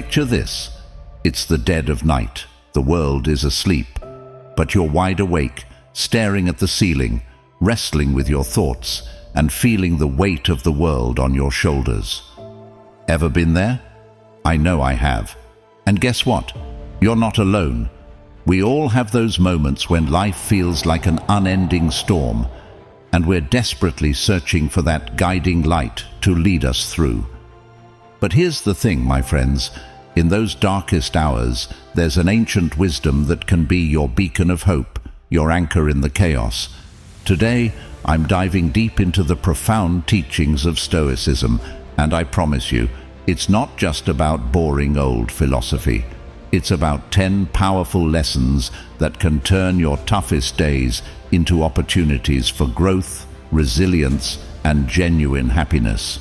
Picture this. It's the dead of night. The world is asleep. But you're wide awake, staring at the ceiling, wrestling with your thoughts, and feeling the weight of the world on your shoulders. Ever been there? I know I have. And guess what? You're not alone. We all have those moments when life feels like an unending storm, and we're desperately searching for that guiding light to lead us through. But here's the thing, my friends. In those darkest hours, there's an ancient wisdom that can be your beacon of hope, your anchor in the chaos. Today, I'm diving deep into the profound teachings of Stoicism, and I promise you, it's not just about boring old philosophy. It's about 10 powerful lessons that can turn your toughest days into opportunities for growth, resilience, and genuine happiness.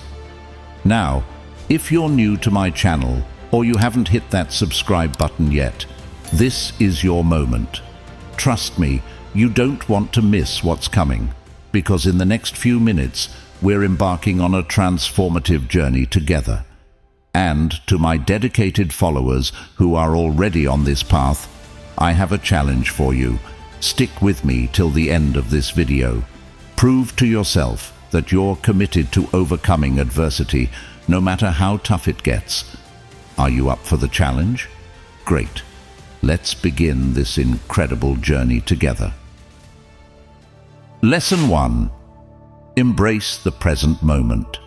Now, if you're new to my channel, or you haven't hit that subscribe button yet, this is your moment. Trust me, you don't want to miss what's coming, because in the next few minutes, we're embarking on a transformative journey together. And to my dedicated followers who are already on this path, I have a challenge for you. Stick with me till the end of this video. Prove to yourself that you're committed to overcoming adversity, no matter how tough it gets. Are you up for the challenge? Great. Let's begin this incredible journey together. Lesson 1. Embrace the present moment.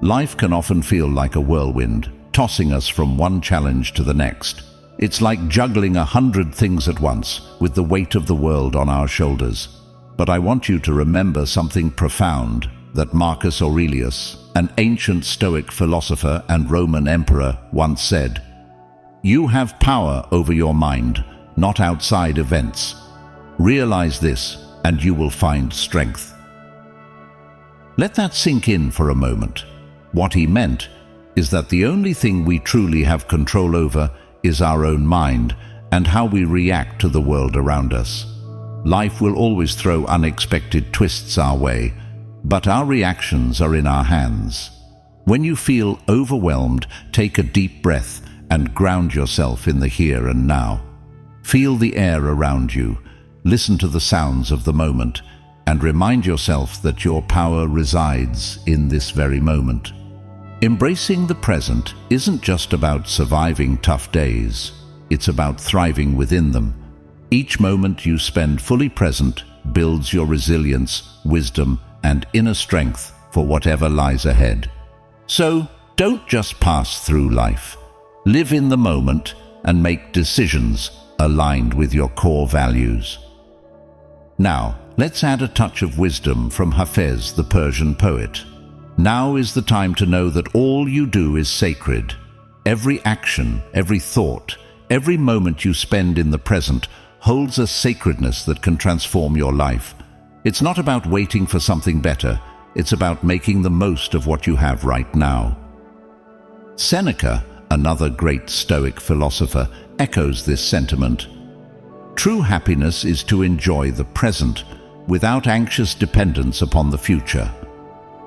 Life can often feel like a whirlwind, tossing us from one challenge to the next. It's like juggling 100 things at once, with the weight of the world on our shoulders. But I want you to remember something profound that Marcus Aurelius, an ancient Stoic philosopher and Roman emperor, once said. You have power over your mind, not outside events. Realize this, and you will find strength. Let that sink in for a moment. What he meant is that the only thing we truly have control over is our own mind and how we react to the world around us. Life will always throw unexpected twists our way, but our reactions are in our hands. When you feel overwhelmed, take a deep breath and ground yourself in the here and now. Feel the air around you, listen to the sounds of the moment, and remind yourself that your power resides in this very moment. Embracing the present isn't just about surviving tough days, it's about thriving within them. Each moment you spend fully present builds your resilience, wisdom, and inner strength for whatever lies ahead. So, don't just pass through life. Live in the moment and make decisions aligned with your core values. Now, let's add a touch of wisdom from Hafez, the Persian poet. Now is the time to know that all you do is sacred. Every action, every thought, every moment you spend in the present holds a sacredness that can transform your life. It's not about waiting for something better. It's about making the most of what you have right now. Seneca, another great Stoic philosopher, echoes this sentiment. True happiness is to enjoy the present without anxious dependence upon the future.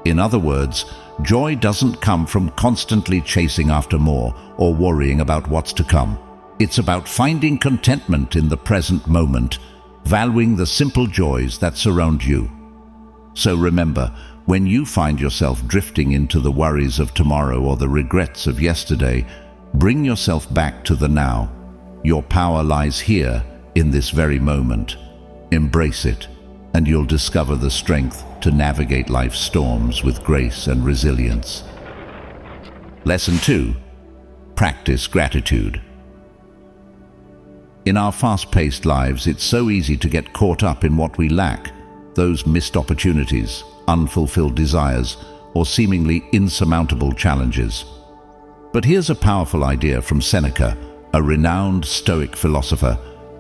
In other words, joy doesn't come from constantly chasing after more or worrying about what's to come. It's about finding contentment in the present moment, valuing the simple joys that surround you. So remember, when you find yourself drifting into the worries of tomorrow or the regrets of yesterday, bring yourself back to the now. Your power lies here, in this very moment. Embrace it, and you'll discover the strength to navigate life's storms with grace and resilience. Lesson 2. Practice gratitude. In our fast-paced lives, it's so easy to get caught up in what we lack, those missed opportunities, unfulfilled desires, or seemingly insurmountable challenges. But here's a powerful idea from Seneca, a renowned Stoic philosopher.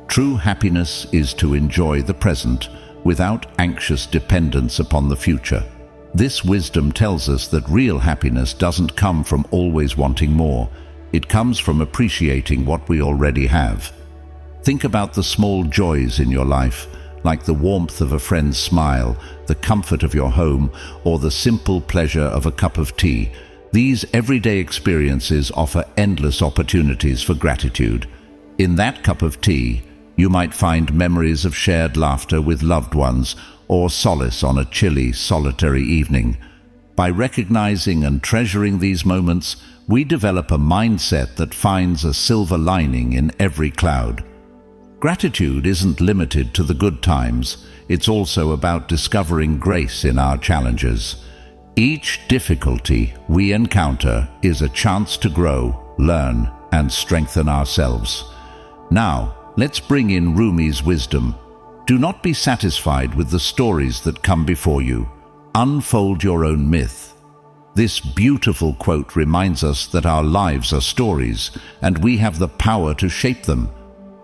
True happiness is to enjoy the present without anxious dependence upon the future. This wisdom tells us that real happiness doesn't come from always wanting more. It comes from appreciating what we already have. Think about the small joys in your life, like the warmth of a friend's smile, the comfort of your home, or the simple pleasure of a cup of tea. These everyday experiences offer endless opportunities for gratitude. In that cup of tea, you might find memories of shared laughter with loved ones or solace on a chilly, solitary evening. By recognizing and treasuring these moments, we develop a mindset that finds a silver lining in every cloud. Gratitude isn't limited to the good times, it's also about discovering grace in our challenges. Each difficulty we encounter is a chance to grow, learn, and strengthen ourselves. Now, let's bring in Rumi's wisdom. Do not be satisfied with the stories that come before you. Unfold your own myth. This beautiful quote reminds us that our lives are stories, and we have the power to shape them.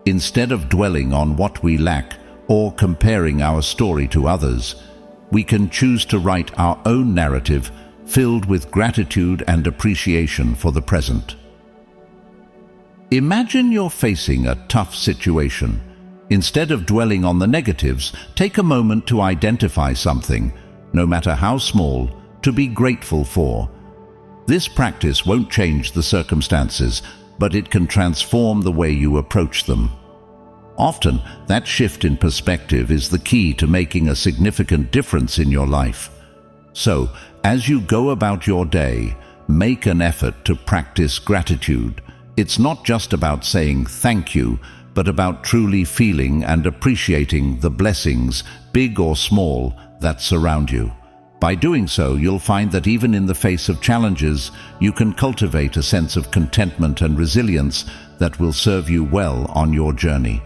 Instead of dwelling on what we lack or comparing our story to others, we can choose to write our own narrative filled with gratitude and appreciation for the present. Imagine you're facing a tough situation. Instead of dwelling on the negatives, take a moment to identify something, no matter how small, to be grateful for. This practice won't change the circumstances, but it can transform the way you approach them. Often, that shift in perspective is the key to making a significant difference in your life. So, as you go about your day, make an effort to practice gratitude. It's not just about saying thank you, but about truly feeling and appreciating the blessings, big or small, that surround you. By doing so, you'll find that even in the face of challenges, you can cultivate a sense of contentment and resilience that will serve you well on your journey.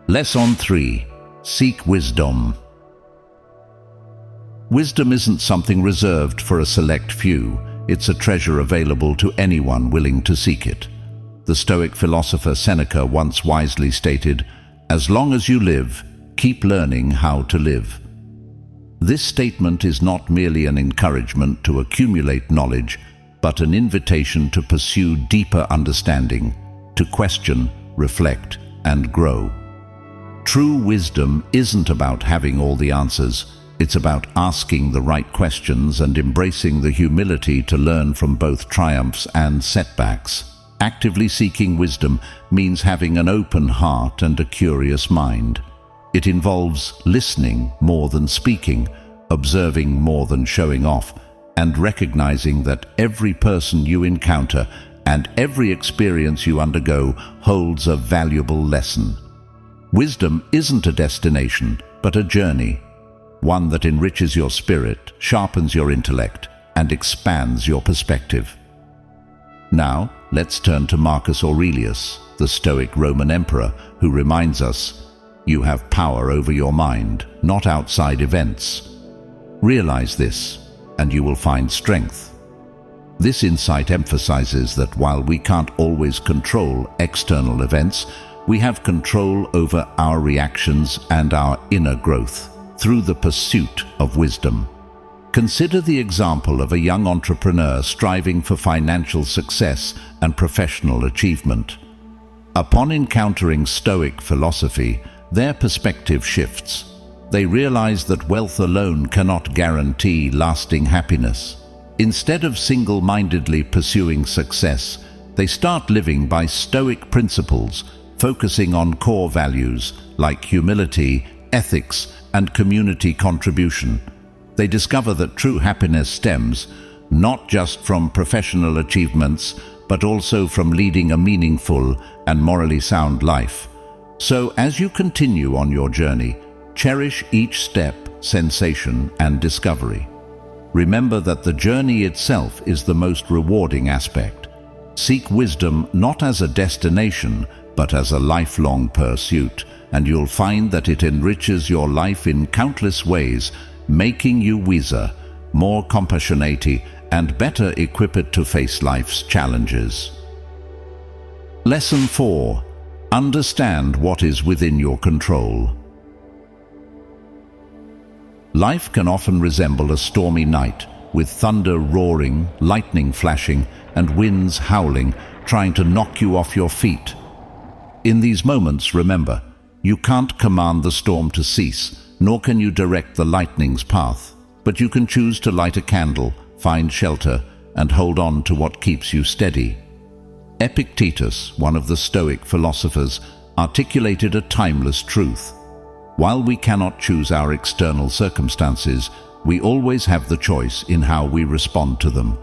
Lesson 3. Seek wisdom. Wisdom isn't something reserved for a select few. It's a treasure available to anyone willing to seek it. The Stoic philosopher Seneca once wisely stated, "As long as you live, keep learning how to live." This statement is not merely an encouragement to accumulate knowledge, but an invitation to pursue deeper understanding, to question, reflect, and grow. True wisdom isn't about having all the answers. It's about asking the right questions and embracing the humility to learn from both triumphs and setbacks. Actively seeking wisdom means having an open heart and a curious mind. It involves listening more than speaking, observing more than showing off, and recognizing that every person you encounter and every experience you undergo holds a valuable lesson. Wisdom isn't a destination, but a journey, one that enriches your spirit, sharpens your intellect, and expands your perspective. Now, let's turn to Marcus Aurelius, the Stoic Roman emperor, who reminds us, "You have power over your mind, not outside events. Realize this, and you will find strength." This insight emphasizes that while we can't always control external events, we have control over our reactions and our inner growth through the pursuit of wisdom. Consider the example of a young entrepreneur striving for financial success and professional achievement. Upon encountering Stoic philosophy, their perspective shifts. They realize that wealth alone cannot guarantee lasting happiness. Instead of single-mindedly pursuing success, they start living by Stoic principles, focusing on core values like humility, ethics, and community contribution. They discover that true happiness stems not just from professional achievements, but also from leading a meaningful and morally sound life. So, as you continue on your journey, cherish each step, sensation, and discovery. Remember that the journey itself is the most rewarding aspect. Seek wisdom not as a destination, but as a lifelong pursuit, and you'll find that it enriches your life in countless ways, making you wiser, more compassionate, and better equipped to face life's challenges. Lesson 4. Understand what is within your control. Life can often resemble a stormy night, with thunder roaring, lightning flashing, and winds howling, trying to knock you off your feet. In these moments, remember, you can't command the storm to cease, nor can you direct the lightning's path. but you can choose to light a candle, find shelter, and hold on to what keeps you steady. Epictetus, one of the Stoic philosophers, articulated a timeless truth. While we cannot choose our external circumstances, we always have the choice in how we respond to them.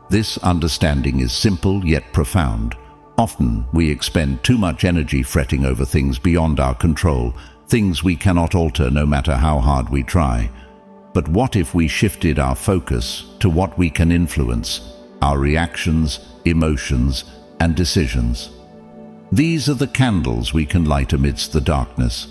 This understanding is simple yet profound. Often we expend too much energy fretting over things beyond our control, things we cannot alter no matter how hard we try. But what if we shifted our focus to what we can influence, our reactions, emotions, and decisions? These are the candles we can light amidst the darkness.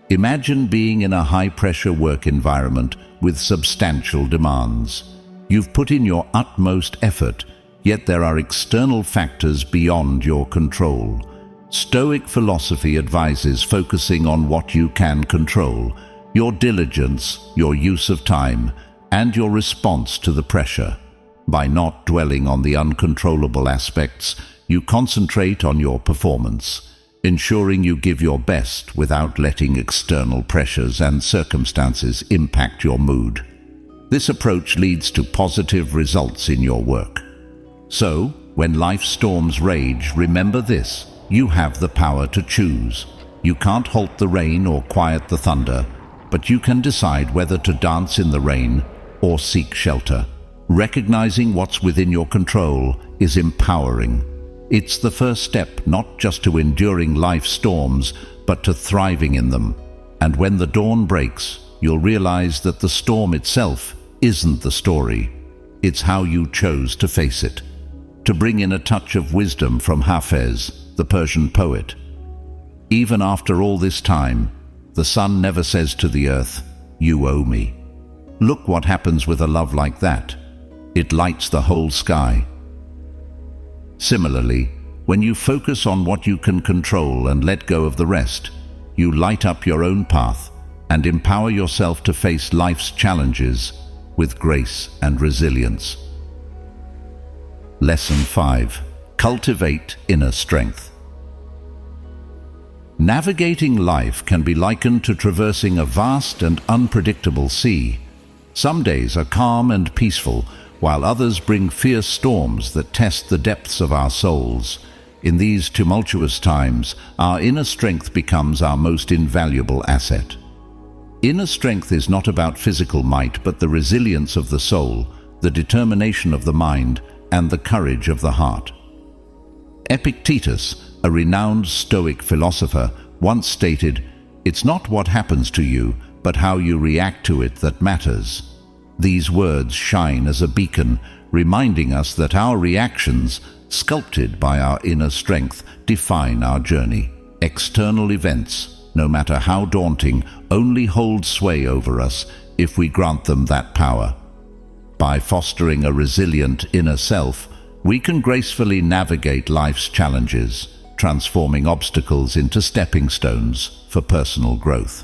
Imagine being in a high-pressure work environment with substantial demands. You've put in your utmost effort, yet there are external factors beyond your control. Stoic philosophy advises focusing on what you can control, your diligence, your use of time, and your response to the pressure. By not dwelling on the uncontrollable aspects, you concentrate on your performance, ensuring you give your best without letting external pressures and circumstances impact your mood. This approach leads to positive results in your work. So, when life's storms rage, remember this: you have the power to choose. You can't halt the rain or quiet the thunder, but you can decide whether to dance in the rain or seek shelter. Recognizing what's within your control is empowering. It's the first step not just to enduring life's storms, but to thriving in them. And when the dawn breaks, you'll realize that the storm itself isn't the story. It's how you chose to face it. To bring in a touch of wisdom from Hafez, the Persian poet, even after all this time, the sun never says to the earth, "You owe me." Look what happens with a love like that. It lights the whole sky. Similarly, when you focus on what you can control and let go of the rest, you light up your own path and empower yourself to face life's challenges with grace and resilience. Lesson 5. Cultivate inner strength. Navigating life can be likened to traversing a vast and unpredictable sea. Some days are calm and peaceful, while others bring fierce storms that test the depths of our souls. In these tumultuous times, our inner strength becomes our most invaluable asset. Inner strength is not about physical might, but the resilience of the soul, the determination of the mind, and the courage of the heart. Epictetus, a renowned Stoic philosopher, once stated, "It's not what happens to you, but how you react to it that matters." These words shine as a beacon, reminding us that our reactions, sculpted by our inner strength, define our journey. External events, no matter how daunting, only hold sway over us if we grant them that power. By fostering a resilient inner self, we can gracefully navigate life's challenges, transforming obstacles into stepping stones for personal growth.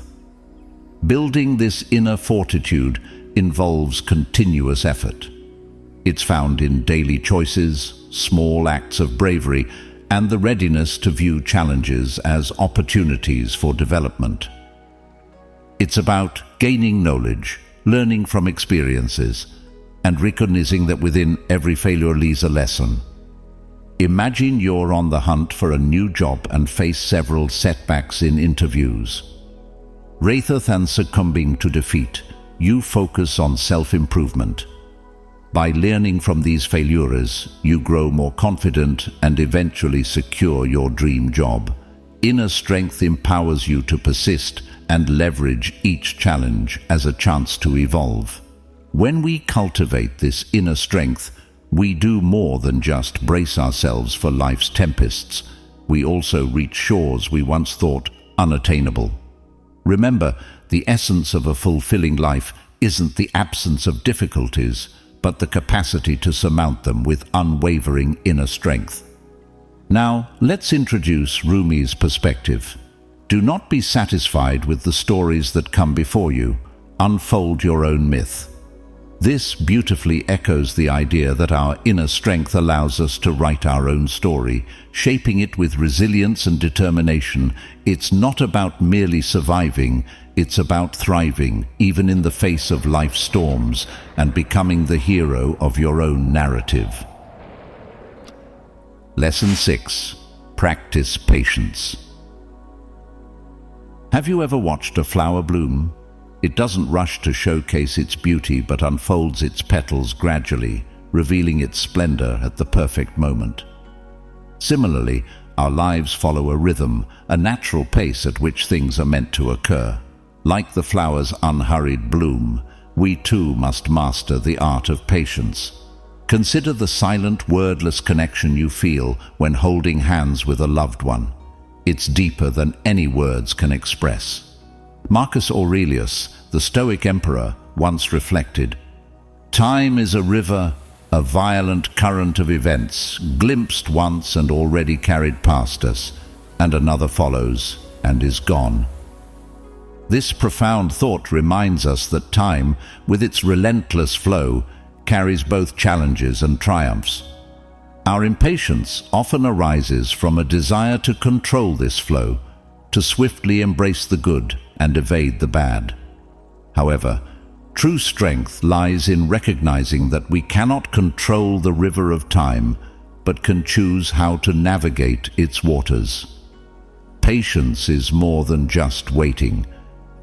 Building this inner fortitude involves continuous effort. It's found in daily choices, small acts of bravery, and the readiness to view challenges as opportunities for development. It's about gaining knowledge, learning from experiences, and recognizing that within every failure lies a lesson. Imagine you're on the hunt for a new job and face several setbacks in interviews. Rather than succumbing to defeat, you focus on self-improvement. By learning from these failures, you grow more confident and eventually secure your dream job. Inner strength empowers you to persist and leverage each challenge as a chance to evolve. When we cultivate this inner strength, we do more than just brace ourselves for life's tempests. We also reach shores we once thought unattainable. Remember, the essence of a fulfilling life isn't the absence of difficulties, but the capacity to surmount them with unwavering inner strength. Now, let's introduce Rumi's perspective. Do not be satisfied with the stories that come before you. Unfold your own myth. This beautifully echoes the idea that our inner strength allows us to write our own story, shaping it with resilience and determination. It's not about merely surviving, it's about thriving, even in the face of life's storms, and becoming the hero of your own narrative. Lesson 6. Practice patience. Have you ever watched a flower bloom? It doesn't rush to showcase its beauty but unfolds its petals gradually, revealing its splendor at the perfect moment. Similarly, our lives follow a rhythm, a natural pace at which things are meant to occur. Like the flower's unhurried bloom, we too must master the art of patience. Consider the silent, wordless connection you feel when holding hands with a loved one. It's deeper than any words can express. Marcus Aurelius, the Stoic emperor, once reflected, "Time is a river, a violent current of events, glimpsed once and already carried past us, and another follows and is gone." This profound thought reminds us that time, with its relentless flow, carries both challenges and triumphs. Our impatience often arises from a desire to control this flow, to swiftly embrace the good and evade the bad. However, true strength lies in recognizing that we cannot control the river of time, but can choose how to navigate its waters. Patience is more than just waiting.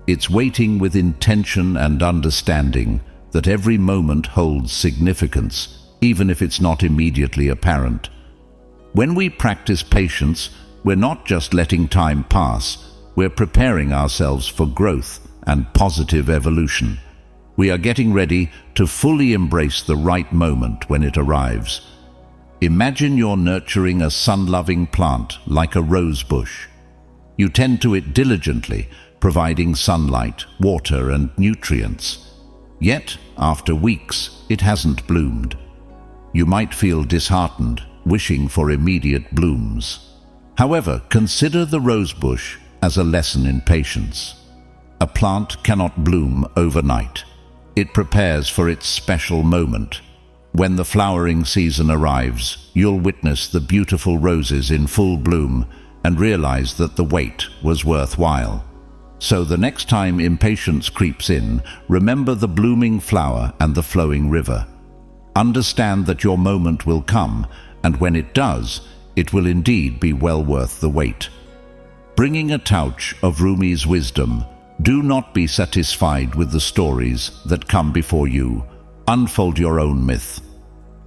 It's waiting with intention and understanding that every moment holds significance, even if it's not immediately apparent. When we practice patience, we're not just letting time pass, we're preparing ourselves for growth and positive evolution. We are getting ready to fully embrace the right moment when it arrives. Imagine you're nurturing a sun-loving plant like a rose bush. You tend to it diligently, providing sunlight, water, and nutrients. Yet, after weeks, it hasn't bloomed. You might feel disheartened, wishing for immediate blooms. However, consider the rosebush as a lesson in patience. A plant cannot bloom overnight. It prepares for its special moment. When the flowering season arrives, you'll witness the beautiful roses in full bloom and realize that the wait was worthwhile. So the next time impatience creeps in, remember the blooming flower and the flowing river. Understand that your moment will come, and when it does, it will indeed be well worth the wait. Bringing a touch of Rumi's wisdom, do not be satisfied with the stories that come before you. Unfold your own myth.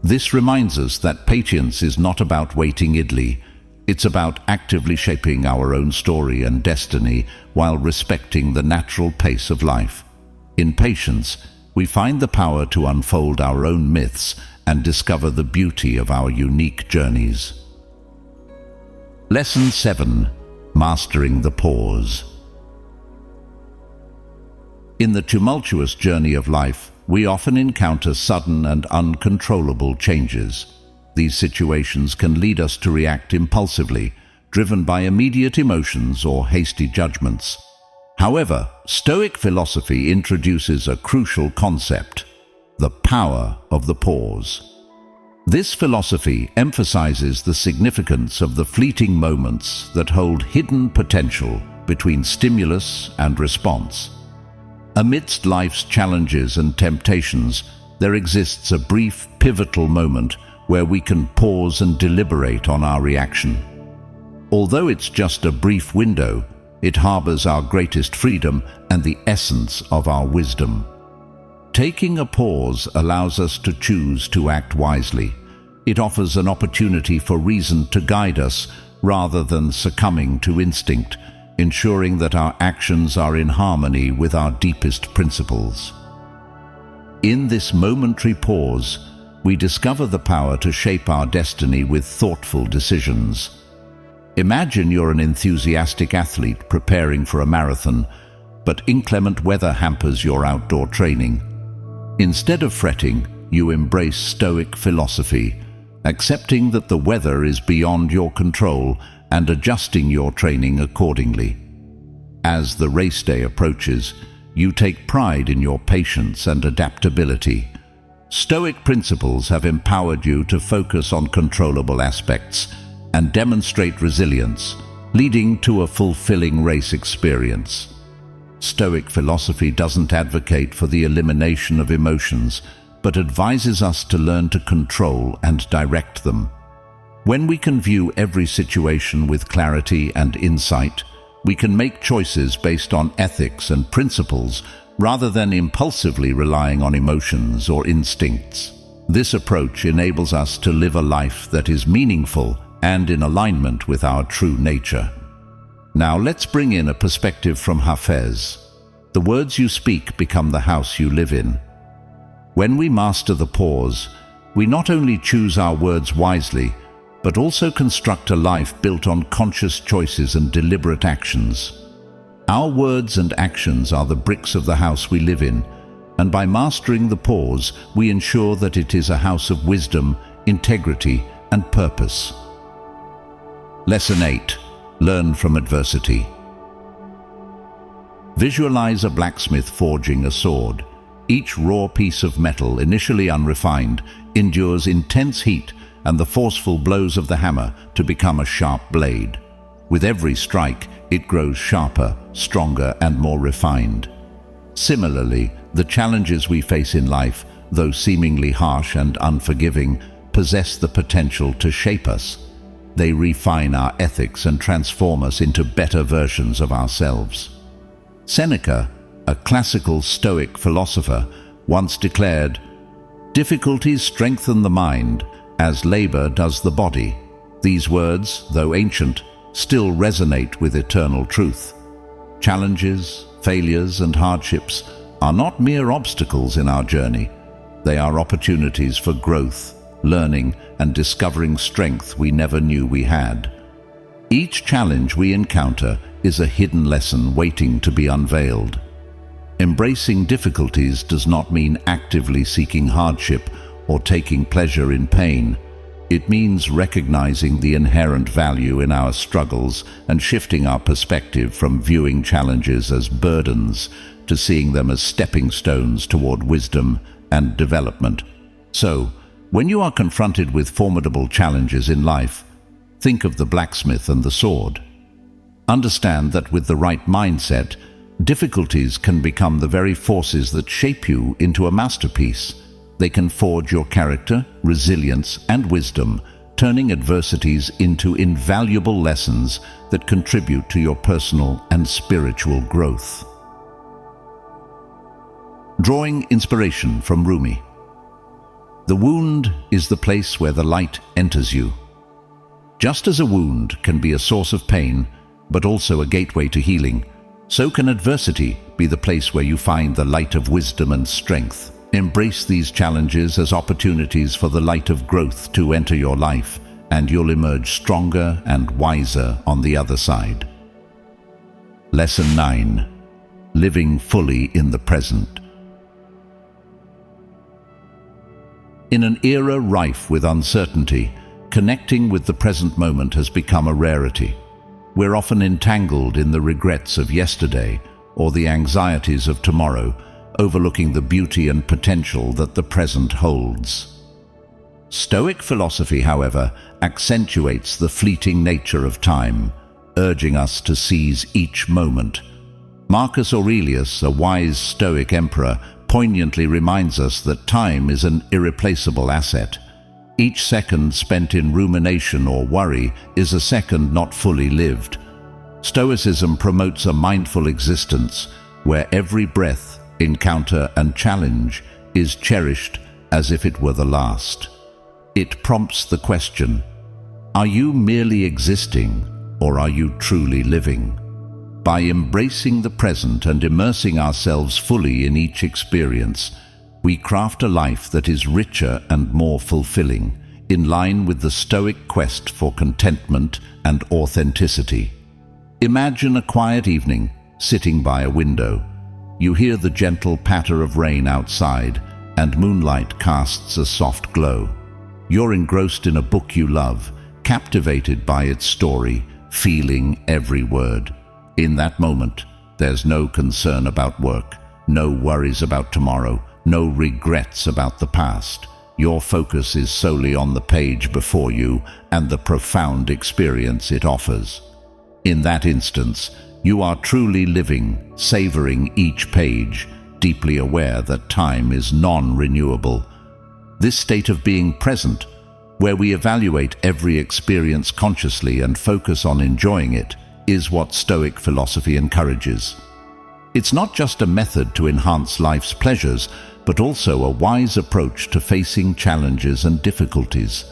This reminds us that patience is not about waiting idly. It's about actively shaping our own story and destiny while respecting the natural pace of life. In patience, we find the power to unfold our own myths and discover the beauty of our unique journeys. Lesson 7. Mastering the pause. In the tumultuous journey of life, we often encounter sudden and uncontrollable changes. These situations can lead us to react impulsively, driven by immediate emotions or hasty judgments. However, Stoic philosophy introduces a crucial concept: the power of the pause. This philosophy emphasizes the significance of the fleeting moments that hold hidden potential between stimulus and response. Amidst life's challenges and temptations, there exists a brief, pivotal moment where we can pause and deliberate on our reaction. Although it's just a brief window, it harbors our greatest freedom and the essence of our wisdom. Taking a pause allows us to choose to act wisely. It offers an opportunity for reason to guide us rather than succumbing to instinct, ensuring that our actions are in harmony with our deepest principles. In this momentary pause, we discover the power to shape our destiny with thoughtful decisions. Imagine you're an enthusiastic athlete preparing for a marathon, but inclement weather hampers your outdoor training. Instead of fretting, you embrace Stoic philosophy, accepting that the weather is beyond your control and adjusting your training accordingly. As the race day approaches, you take pride in your patience and adaptability, Stoic principles have empowered you to focus on controllable aspects and demonstrate resilience, leading to a fulfilling race experience. Stoic philosophy doesn't advocate for the elimination of emotions, but advises us to learn to control and direct them. When we can view every situation with clarity and insight, we can make choices based on ethics and principles rather than impulsively relying on emotions or instincts. This approach enables us to live a life that is meaningful and in alignment with our true nature. Now let's bring in a perspective from Hafez. The words you speak become the house you live in. When we master the pause, we not only choose our words wisely, but also construct a life built on conscious choices and deliberate actions. Our words and actions are the bricks of the house we live in, and by mastering the pause, we ensure that it is a house of wisdom, integrity, and purpose. Lesson 8. Learn from adversity. Visualize a blacksmith forging a sword. Each raw piece of metal, initially unrefined, endures intense heat and the forceful blows of the hammer to become a sharp blade. With every strike, it grows sharper, stronger, and more refined. Similarly, the challenges we face in life, though seemingly harsh and unforgiving, possess the potential to shape us. They refine our ethics and transform us into better versions of ourselves. Seneca, a classical Stoic philosopher, once declared, "Difficulties strengthen the mind, as labor does the body." These words, though ancient, still resonate with eternal truth. Challenges, failures, and hardships are not mere obstacles in our journey. They are opportunities for growth, learning, and discovering strength we never knew we had. Each challenge we encounter is a hidden lesson waiting to be unveiled. Embracing difficulties does not mean actively seeking hardship or taking pleasure in pain. It means recognizing the inherent value in our struggles and shifting our perspective from viewing challenges as burdens to seeing them as stepping stones toward wisdom and development. So, when you are confronted with formidable challenges in life, think of the blacksmith and the sword. Understand that with the right mindset, difficulties can become the very forces that shape you into a masterpiece. They can forge your character, resilience, and wisdom, turning adversities into invaluable lessons that contribute to your personal and spiritual growth. Drawing inspiration from Rumi. The wound is the place where the light enters you. Just as a wound can be a source of pain, but also a gateway to healing, so can adversity be the place where you find the light of wisdom and strength. Embrace these challenges as opportunities for the light of growth to enter your life, and you'll emerge stronger and wiser on the other side. Lesson 9. Living fully in the present. In an era rife with uncertainty, connecting with the present moment has become a rarity. We're often entangled in the regrets of yesterday or the anxieties of tomorrow, overlooking the beauty and potential that the present holds. Stoic philosophy, however, accentuates the fleeting nature of time, urging us to seize each moment. Marcus Aurelius, a wise Stoic emperor, poignantly reminds us that time is an irreplaceable asset. Each second spent in rumination or worry is a second not fully lived. Stoicism promotes a mindful existence where every breath, encounter, and challenge is cherished as if it were the last. It prompts the question, are you merely existing or are you truly living? By embracing the present and immersing ourselves fully in each experience, we craft a life that is richer and more fulfilling, in line with the Stoic quest for contentment and authenticity. Imagine a quiet evening, sitting by a window. You hear the gentle patter of rain outside, and moonlight casts a soft glow. You're engrossed in a book you love, captivated by its story, feeling every word. In that moment, there's no concern about work, no worries about tomorrow, no regrets about the past. Your focus is solely on the page before you and the profound experience it offers. In that instance, you are truly living, savoring each page, deeply aware that time is non-renewable. This state of being present, where we evaluate every experience consciously and focus on enjoying it, is what Stoic philosophy encourages. It's not just a method to enhance life's pleasures, but also a wise approach to facing challenges and difficulties.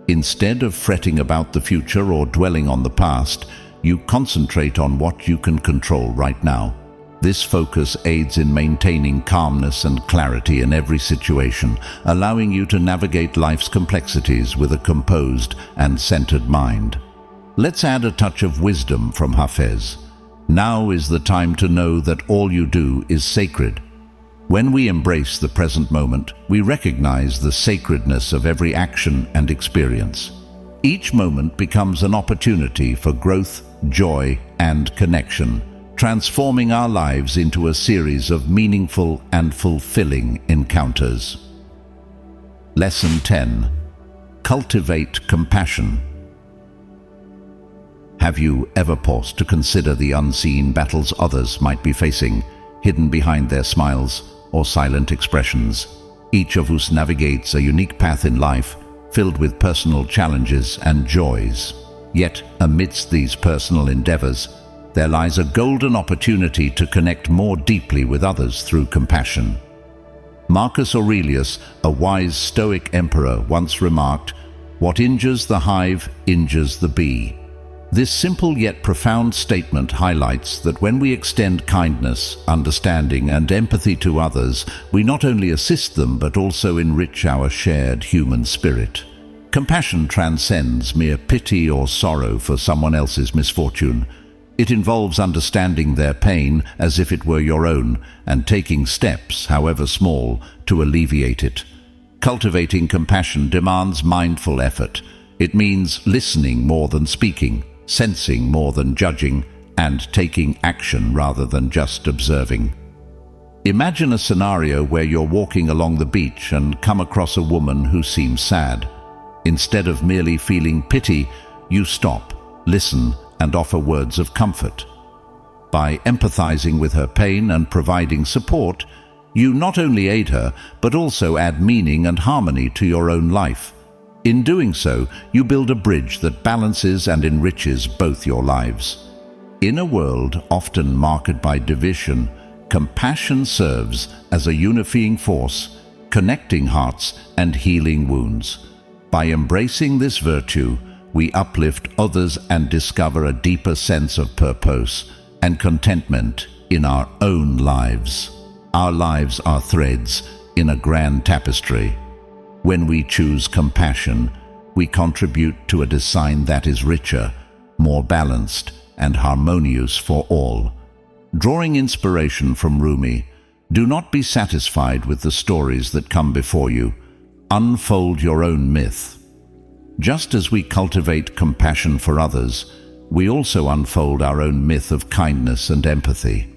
Instead of fretting about the future or dwelling on the past, you concentrate on what you can control right now. This focus aids in maintaining calmness and clarity in every situation, allowing you to navigate life's complexities with a composed and centered mind. Let's add a touch of wisdom from Hafez. Now is the time to know that all you do is sacred. When we embrace the present moment, we recognize the sacredness of every action and experience. Each moment becomes an opportunity for growth, joy, and connection, transforming our lives into a series of meaningful and fulfilling encounters. Lesson 10. Cultivate compassion. Have you ever paused to consider the unseen battles others might be facing, hidden behind their smiles or silent expressions? Each of us navigates a unique path in life, filled with personal challenges and joys. Yet, amidst these personal endeavors, there lies a golden opportunity to connect more deeply with others through compassion. Marcus Aurelius, a wise Stoic emperor, once remarked, "What injures the hive injures the bee." This simple yet profound statement highlights that when we extend kindness, understanding, and empathy to others, we not only assist them but also enrich our shared human spirit. Compassion transcends mere pity or sorrow for someone else's misfortune. It involves understanding their pain as if it were your own and taking steps, however small, to alleviate it. Cultivating compassion demands mindful effort. It means listening more than speaking, sensing more than judging, and taking action rather than just observing. Imagine a scenario where you're walking along the beach and come across a woman who seems sad. Instead of merely feeling pity, you stop, listen, and offer words of comfort. By empathizing with her pain and providing support, you not only aid her, but also add meaning and harmony to your own life. In doing so, you build a bridge that balances and enriches both your lives. In a world often marked by division, compassion serves as a unifying force, connecting hearts and healing wounds. By embracing this virtue, we uplift others and discover a deeper sense of purpose and contentment in our own lives. Our lives are threads in a grand tapestry. When we choose compassion, we contribute to a design that is richer, more balanced, and harmonious for all. Drawing inspiration from Rumi, do not be satisfied with the stories that come before you. Unfold your own myth. Just as we cultivate compassion for others, we also unfold our own myth of kindness and empathy.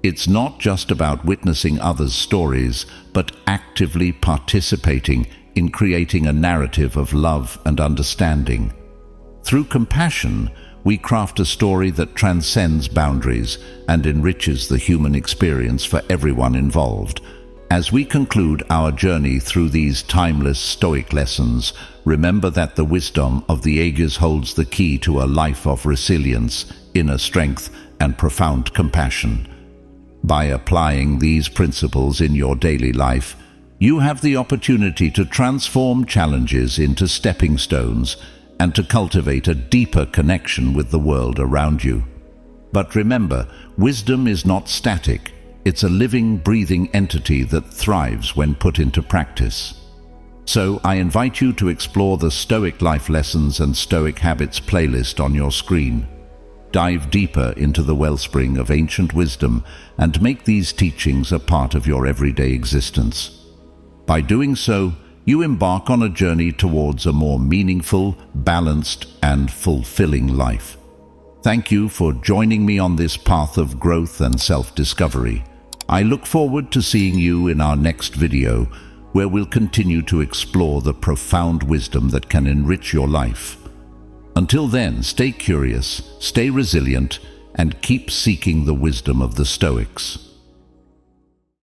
It's not just about witnessing others' stories, but actively participating in creating a narrative of love and understanding. Through compassion, we craft a story that transcends boundaries and enriches the human experience for everyone involved. As we conclude our journey through these timeless Stoic lessons, remember that the wisdom of the ages holds the key to a life of resilience, inner strength, and profound compassion. By applying these principles in your daily life, you have the opportunity to transform challenges into stepping stones and to cultivate a deeper connection with the world around you. But remember, wisdom is not static. It's a living, breathing entity that thrives when put into practice. So I invite you to explore the Stoic Life Lessons and Stoic Habits playlist on your screen. Dive deeper into the wellspring of ancient wisdom and make these teachings a part of your everyday existence. By doing so, you embark on a journey towards a more meaningful, balanced, and fulfilling life. Thank you for joining me on this path of growth and self-discovery. I look forward to seeing you in our next video, where we'll continue to explore the profound wisdom that can enrich your life. Until then, stay curious, stay resilient, and keep seeking the wisdom of the Stoics.